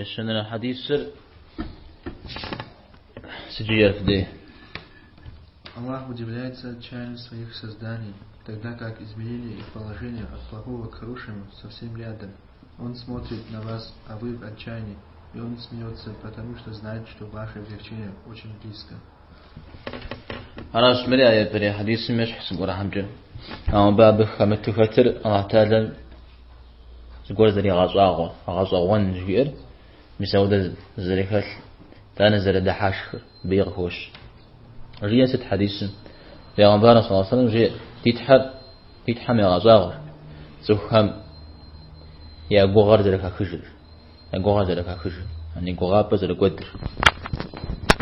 السنة الحديث سر سجية в день. Аллах удивляется отчаянию своих созданий, тогда как изменение их положения от плохого к хорошему совсем рядом. Он смотрит на вас, а вы в отчаянии, и он смеется, потому что знает, что ваше облегчение очень близко. أنا اسمعي آية بري حديث مش حسن قرأ حمجة. أنا باب خمت فتر الله تعالى زقول ذري غزاوان جير مسودة زريكل تانا زر دحاشخر بيغهوش رياسة حديث يا غنبار صلى الله عليه وسلم جي تتحم يا غزاغر زخم يا غوغر زرك خجل يا غوغر زرك خجل يعني غوغاب زرك قدر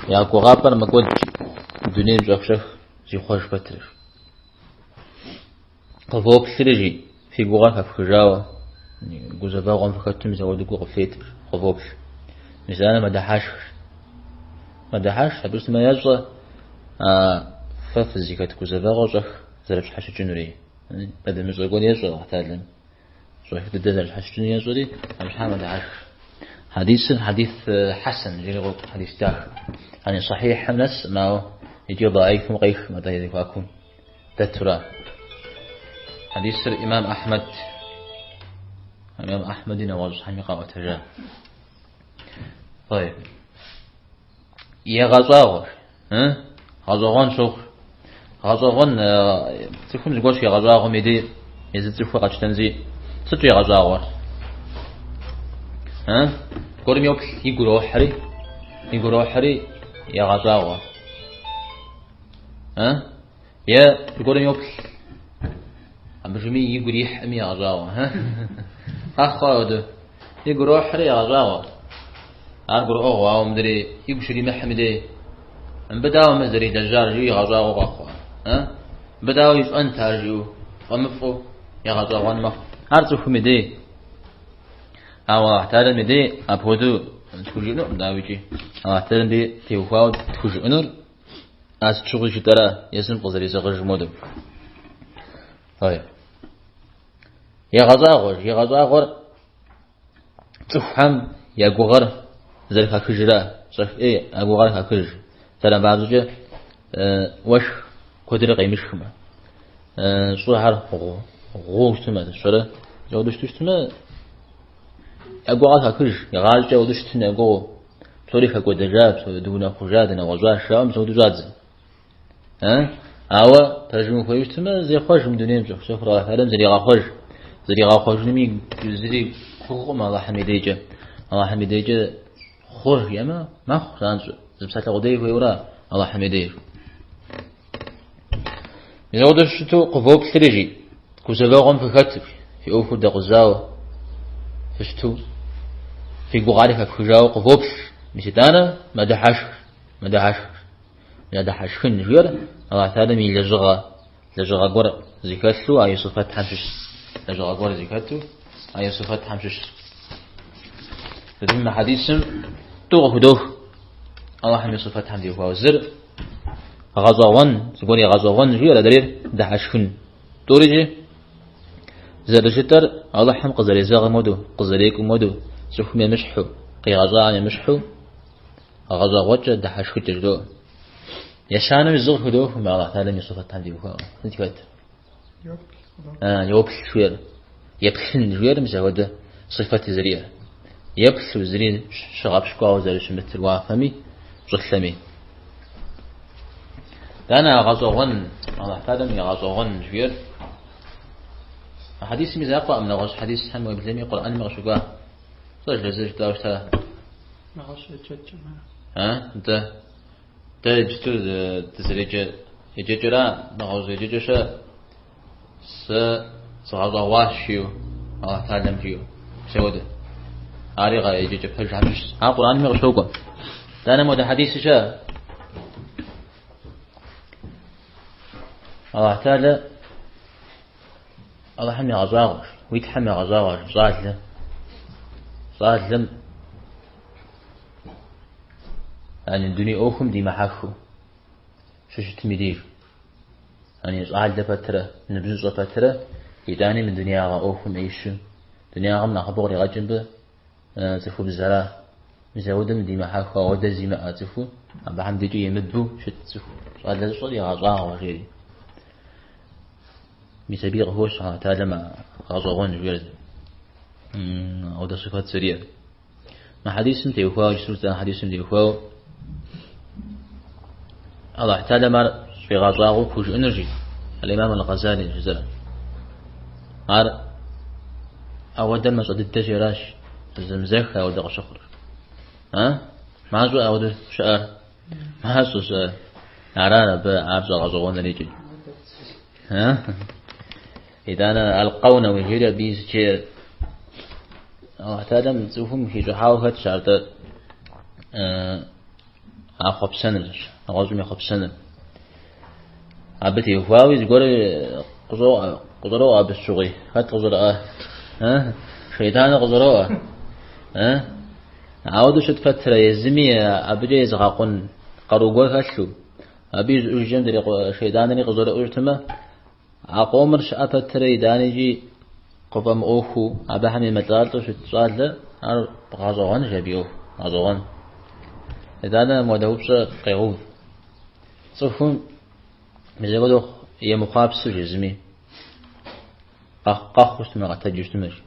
يا غوغاب ما قد الدنيا مجخشخ زي خوش فتر قفوك سرجي في غوغر خجاوة جوزا غون فكتم زود غوغ فيتر قفوك مثلا ما دحاش حبس ما يجرى ففزيكات كوزا غوغ زرب حش جنوري بدل مش يقول يجرى حتى شو في الدزل حش جنوري يجري مش حامد دحاش حديث حسن جيرو حديث تاخ يعني صحيح نفس ما يجي ضعيف مقيف ما تيجي واكون تترى حديث الإمام أحمد نواز حميقة وتجاه طيب يا غزاغر غزاغان شوخ غزاغان تكون زقوش يا غزاغر ميدي يزيد تفوق تنزي ستو يا غزاغر قرم يوبل يقولوا حري يا غزاغر يا قرم يوبل عم بجمي يقول يحمي يا غزاغر أخوة يقولوا حري يا غزاغر أقول أو مدري يبشري محمدي بداوا مزري دجار جي غزاو أخوة بداوا يسأن تاجيو ومفو يا غزاو وانما أرزو مدي أو أحتاج مدي أبودو تخرجينو داويجي أو أحتاج دي تيوفاو تخرجينو أستشغل شترا يسمى قصري سقش مودو هاي يا غزاو تفهم يا غوغر زرك خجرة صف أبو غار خجر ترى بعضه وش قدر قيمش خما شو هر غوش تما شو جودش تما أبو غار خجر يغال جودش تنا جو توري خقود جاب دونا خجاد نوزع شام سود جاد أو ترجمة خويش تما زي خوش من دنيا جو شوف راه هرم زري غاخوش نمي زري خو ما الله حميديجا خور يما ما خرانج زمسات غدي ويورا الله حميديه يزود شتو قفوب سريجي كوزباغم في خطب في اوفو دغزاو فشتو في غوغاري خجاو قفوب مشدانا ما دحاش خن جير الله تعالى مي لجغا غور زكاتو اي صفات حمش لجغا غور زكاتو اي صفات حمش ثم حديث توغ هدوه الله حمي صفات حمدي وزر غزاوان تقولي غزاوان جي ولا دليل دحشخن توريجي زر شتر الله حم قزري زاغ مودو قزريك مودو سوف مشحو قي غزاان مشحو غزاوات دحشخ تجدو يشانو يزغ هدوه ما الله تعالى صفات حمدي وهو انت كات يوبل شوير يبخن جوير مزود صفات زريه يبث وزرين شغاب شقاو زرش مثل وافمي جثمي أنا غزوان الله تعالى غزوان جوير حديث ميزا يقرأ من غش حديث حمو ابن القرآن مغشقاه صاج لزج داوشتا مغش جتجما انت تجتو تسريج يججرا نغوز يججشا غزواشيو الله تعالى مجيو سوده عارقة يجي جبهة حمش القرآن مغشوقه لأن مود حديث شاء الله تعالى الله حمي غزاغر ويتحمي غزاغر صاد لم يعني الدنيا أوكم دي محاكو شو تميدير يعني صاد لفترة نبزو فترة يداني من دنيا أوكم إيشو دنيا غم نخبور يغجن به زخوب الزراء مزودم دي ما حاخوا ودا زي ما أتفو أبا حمد جو يمدبو شت تفو سؤال لازم صلي غاضواه وغيري بسبيق هوش هذا ما غاضوان جويرد أو ده صفات سريعة ما حديث انت يخوا جسوس حديث انت يخوا الله تعالى ما في غاضواه كوج انرجي الإمام الغزالي جزلا عار أود المسعود التجراش الزمزخ أو ده شخر ها ما زو أو ده شعر ما سوس عرانا بعرض غزوان نيجي ها إذا أنا ألقونا وجيرا بيز شير أو حتى دم تشوفهم في جحاو هاد شرط أخب سنة أغازم يخب سنة عبتي هواوي يقول قدروا بالشغي هات قدروا ها شيطان قدروا ها عاودوا شد فترة يزمي أبجي يزغاقون قروقوا خشوا أبي يجمد شيطان قدروا أجتمع عقومر شأفة تري دانيجي قفم أوخو أبا حمي متغالطو شتغال له غازوغان جابيوه غازوغان إذا أنا مودهوبس قيغوذ صفون مزيقودو يمقابسو جزمي قاخوش تما غتاجوش تماش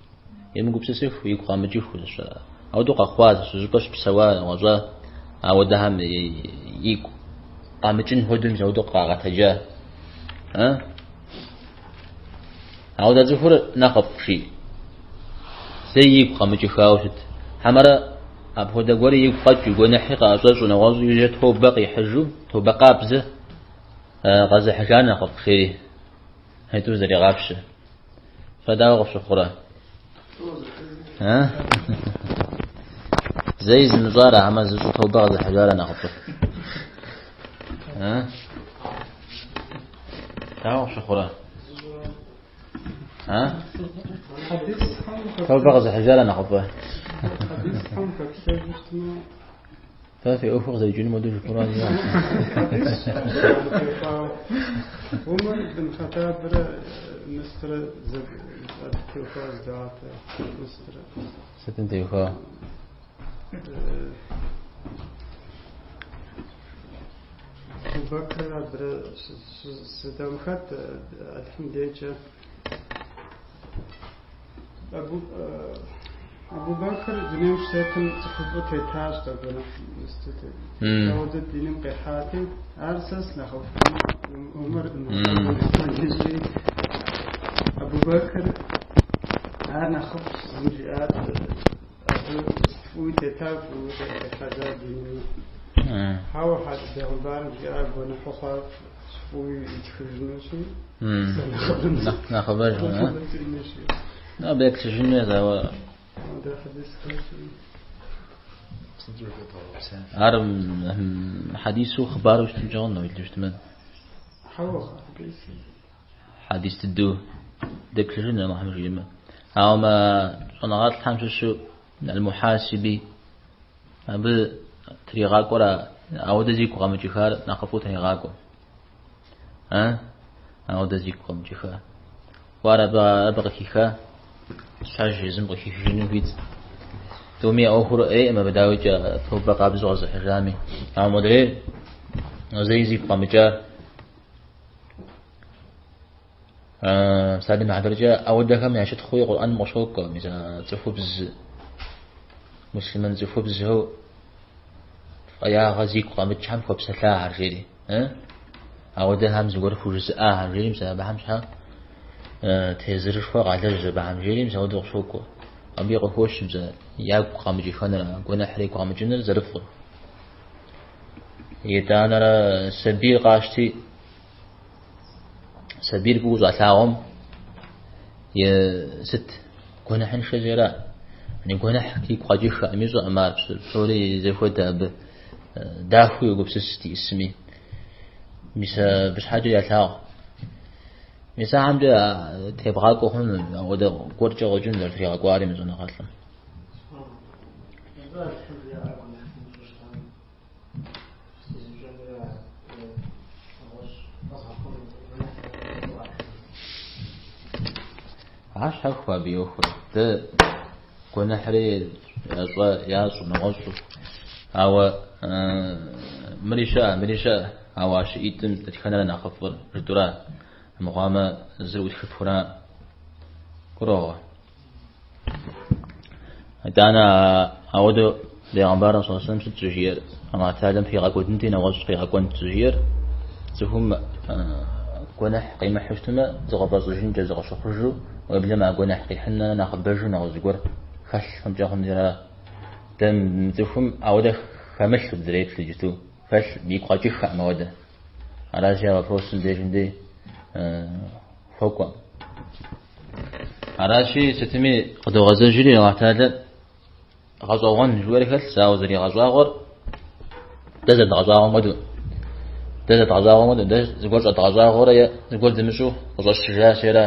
يمقابسو سيفو يقو قامجيفو أو دو قاخواز سوزباش بسوا وزا أو دهم يقو قامجين هدو مزيقودو قاغتاجا ها أو ده زفر نقب شيء سيء قام جفاوشت حمرة أبو ده قولي يقطع يقول حقا أصلاً ونواز يوجد هو بقي حجو هو بقى بزه غزة حجان نقب شيء هاي توزر يغابش فدا وغفش خورا ها زي النظارة عما زوجت هو بغض حجارة نقب ها دا وغفش خورا ها فبغز حجارة نقبه ففي أفق زي جنوب ودوش القرآن ومن دم خطابر مستر التوفاز دعاته مستر ستن تيوفا بكر عبر ستام خط الحمد لله أبو بكر دنيم شتى تخبط تاج تقول مستت داود دينم قحاتي أرسس نخوف عمر أبو بكر أنا خف زوجات ويتتاف ويتحاجات ديني هاو حد دعوان جاب ونحخر ويتخرجنشي نخبر لا بيكتشفون هذا هو عارم حديث وخبار وش تجون ولا وش تمن حديث تدو دكتشفون ما حمش يما هاو ما أنا قلت حمش شو المحاسبي أبى تريغاك ولا أود زيك وقام جفار نقفوت هيغاكو ها أود زيك وقام جفار وارا بقى كيخا ساج يزم بقى كيخ جنو بيت تومي أخر أي ما بداوي توبة قابز وعز حجامي هاو مدري زي زيك وقام جار سالم عدرجة أود كم يعيش تخوي قرآن مشوق مثلا تفوبز مسلمان تفوبز هو يا غزيك قامت شحم فبسلا عرجلي ها أود همز غرف وجزء عرجلي مثلا بحمشها تهزرش فوق على جزء بعمجلي مثلا ودق شوكو أبي قفوش مثلا يا قامجي خنا قنا حريق قامجنا زرفه يتانا سبيل قاشتي سبيل بوز عتاهم ست قنا حن شجرة يعني قنا حكي قاجيش أميزو أمار سوري زي فوت دافو يقول ستي اسمي مسا بس حاجة يتاو مسا عمدا تبغاكو هم ودا قرجة وجن لرفيق قواري مزونا قاتلم عاش حكوا بيوخر ده كنا حري يا صو نغصو أو مريشة أو شيء تتكلم لنا خفر الدرا مقام زوج خفرا كروه دانا أود لعبارة صلى الله عليه وسلم تجير أما تعلم في غاكون تين وغش في غاكون تجير تهم قناح قيمة حشتما زغبا زوجين جزغ شخرجو وقبل ما قناح قيحنا ناخذ برجو نغزقور خش هم جاهم جرا دم تفهم أود خمس دريت لجتو فش بيقاجي خا موده على جال بروسن ديجندي فوق على شيء ستمي قد غزن جري وقتها غزوان جواري كل ساوزري غزواغور دزت غزواغور مدو دزت غزواغور مدو دز زقول غزواغور يا زقول دمشو غزوا الشجاع شيرا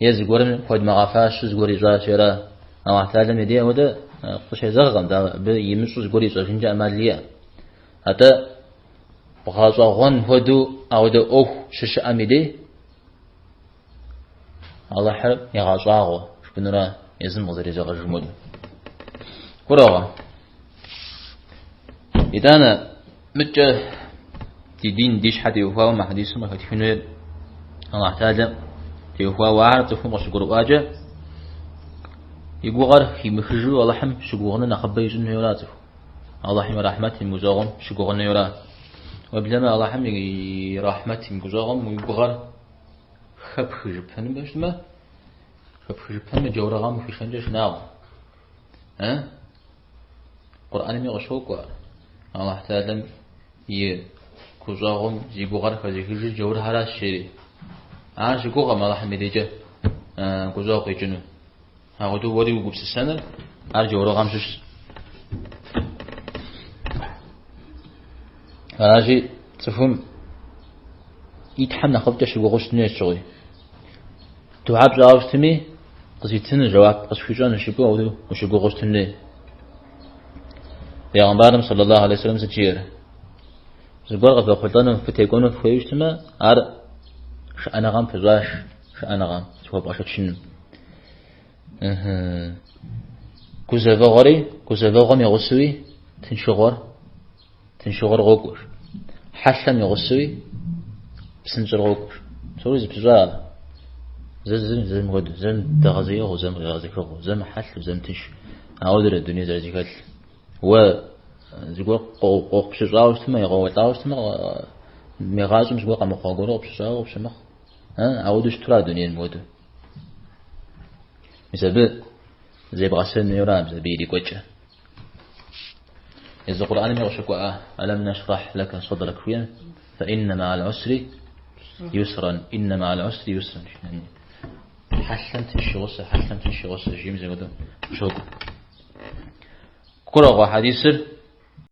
يا زقول خد مغافاش زقول جا شيرا وقتها مدي وده قش زغم ده بيمشو زقول زوجين جمالية حتى غزواغون هدو أو ده أوه شش أميدي الله حرب يا غزواغور شكنورا يزن غزري زغج مدو كراغا إذا أنا متى تدين ديش حد يوفا وما حديث ما كتفنير الله احتاج يوفا وعرف تفهم وشكر واجه يقول غير في مخرجو الله حم شكورنا نخبي جن يولاته الله حم رحمته مزاغم شكورنا يولا وبلما الله حم رحمته مزاغم ويقول غير خب خجب فن باش ما خب خجب فن جورغام في خنجش ناو قرآن مي غشوق الله تعالى يكوزاهم يبغار خزيج جور هلا شيء عاش يقول ما راح مديجه كوزاق يجنو هاودو ودي وقبس السنة أرجع ورا غمشش راجي تفهم يتحمل خبطش وغش نيشوي تعب جاوستمي قصيتنا جواب قصفيجان شبو أودو وشبو غشتني پیامبرم صلی الله علیه و سلم سجیر زبار قبل خودانم فتیگونم فیوشتما ار شأنغام فزاش شأنغام شو باشد شنو كوزافغام يغسوي تنشغر غوكوش حشم يغسوي بسنجر غوكوش سوري بزا زم غد زم تغذية وزم غازيك وزم حش وزم تنش عودر الدنيا زرجيكال و زغور قوق شجاوش ما يغوطاوش ما ميغازم زغور قام قوغورو بشاوش ما عودش ترى الدنيا المود مثلا زي بغسل نيرام زي بيدي كوتشه إذا القرآن ما يشكوا ألم نشرح لك صدرك فين فإن مع العسر يسرا إن مع العسر يسرا يعني حسنت الشغل جيم زي كده شوك كل حديث